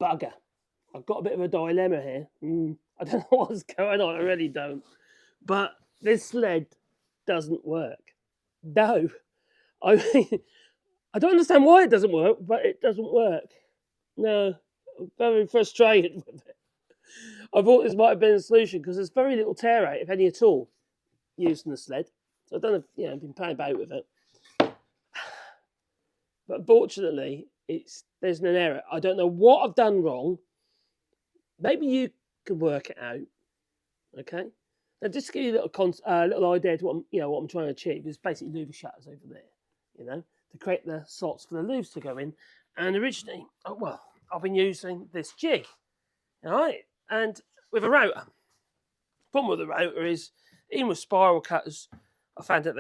bugger. I've got a bit of a dilemma here. I don't know what's going on. I really don't. But this sled doesn't work. No. I mean, I don't understand why it doesn't work, but it doesn't work. No. I'm very frustrated with it. I thought this might have been a solution because there's very little tear out, if any at all, using the sled. So I don't know if I've been playing about with it. But unfortunately, there's an error. I don't know what I've done wrong. Maybe you can work it out. Okay? Now, just to give you a little idea to what I'm trying to achieve, there's basically Louvre shutters over there, to create the slots for the Louvres to go in. And originally, I've been using this jig, all right? And with a router. The problem with the router is, even with spiral cutters, I found that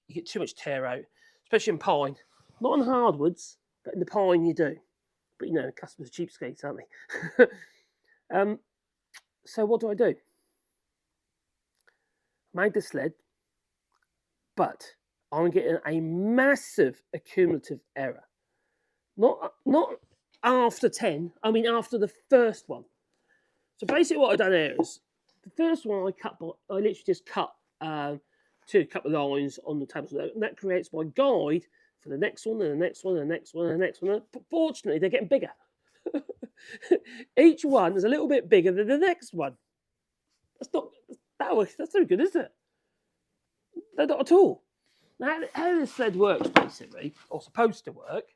you get too much tear out, especially in pine. Not on hardwoods, but in the pine you do. But customers are cheapskates, aren't they? So what do? Made the sled, but I'm getting a massive accumulative error. Not after 10, I mean after the first one. So basically what I've done here is, the first one I literally just cut a couple of lines on the table, and that creates my guide for the next one, and the next one, and the next one, and the next one. And fortunately, they're getting bigger. Each one is a little bit bigger than the next one. That's no good, is it? No, not at all. Now, how this sled works, basically, or supposed to work,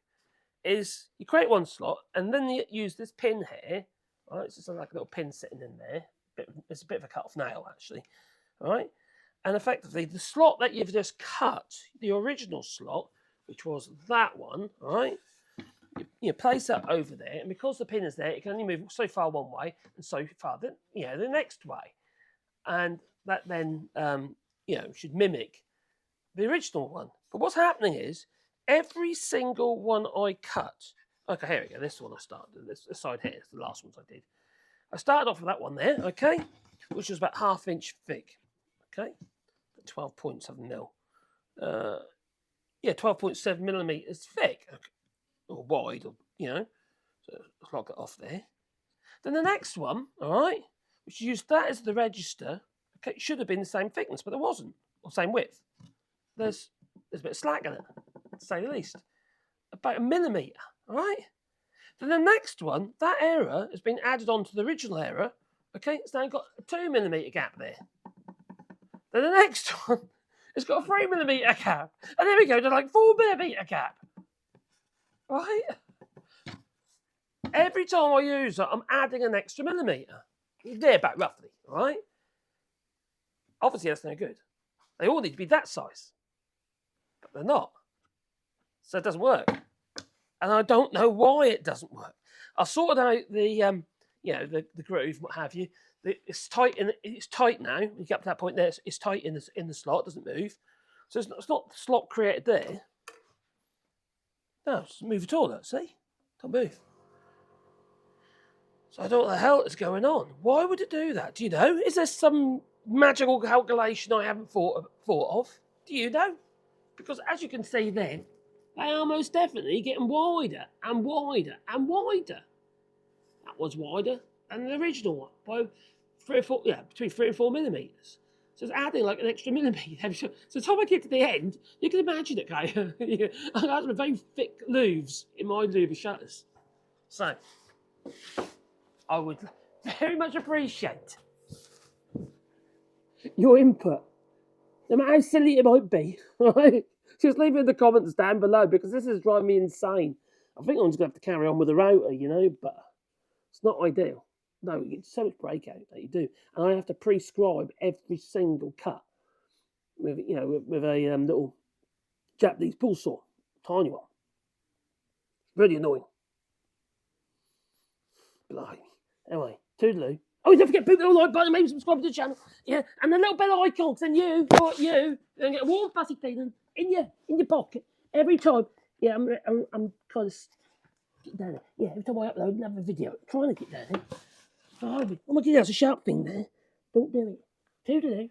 is you create one slot, and then you use this pin here. Right, it's just like a little pin sitting in there. It's a bit of a cut-off nail, actually. All right, and effectively, the slot that you've just cut, the original slot, which was that one, all right, you place that over there, and because the pin is there, it can only move so far one way and so far the next way, and that then should mimic the original one. But what's happening is every single one I cut. Okay, here we go. This one I started. This side here is the last ones I did. I started off with that one there, okay, which was about 1/2 inch thick, okay, 12.7 mil. 12.7 millimeters thick, or wide, so I'll log it off there. Then the next one, all right, which used that as the register, okay, it should have been the same thickness, but it wasn't, or same width. There's a bit of slack in it, to say the least. About 1 millimeter, all right? Then the next one, that error has been added on to the original error, okay? It's now got a 2 millimeter gap there. Then the next one, it's got a 3 millimeter gap. And then we go to like 4 millimeter gap. Right? Every time I use it, I'm adding an extra millimeter. There, back roughly, right? Obviously, that's no good. They all need to be that size. But they're not. So it doesn't work. And I don't know why it doesn't work. I sorted out the groove, what have you. It's tight now. You get up to that point there, it's tight in the slot, doesn't move. So it's not the slot created there. No, it doesn't move at all, look, see? Don't move. So I don't know what the hell is going on. Why would it do that? Do you know? Is there some magical calculation I haven't thought of? Do you know? Because as you can see then, they are most definitely getting wider and wider and wider. That was wider than the original one by between 3 and 4 millimeters. So it's adding like an extra millimeter. So by the time I get to the end, you can imagine it, okay? I got some very thick Louvres in my Louvre shutters. So I would very much appreciate your input, no matter how silly it might be. Right? Just leave it in the comments down below, because this is driving me insane. I think I'm just going to have to carry on with the router, but it's not ideal. No, you get so much breakout that you do. And I have to prescribe every single cut with a little Japanese pull saw, tiny one. Really annoying. Blimey. Anyway, toodaloo. Oh, don't forget, put the like button, maybe subscribe to the channel. Yeah, and the little bell icon, then you and get a warm fuzzy feeling in your pocket every time. Yeah, I'm kind of getting down there. Yeah, every time I upload another video, trying to get down there. Oh my God, that's a sharp thing there. Don't do it. Toodaloo.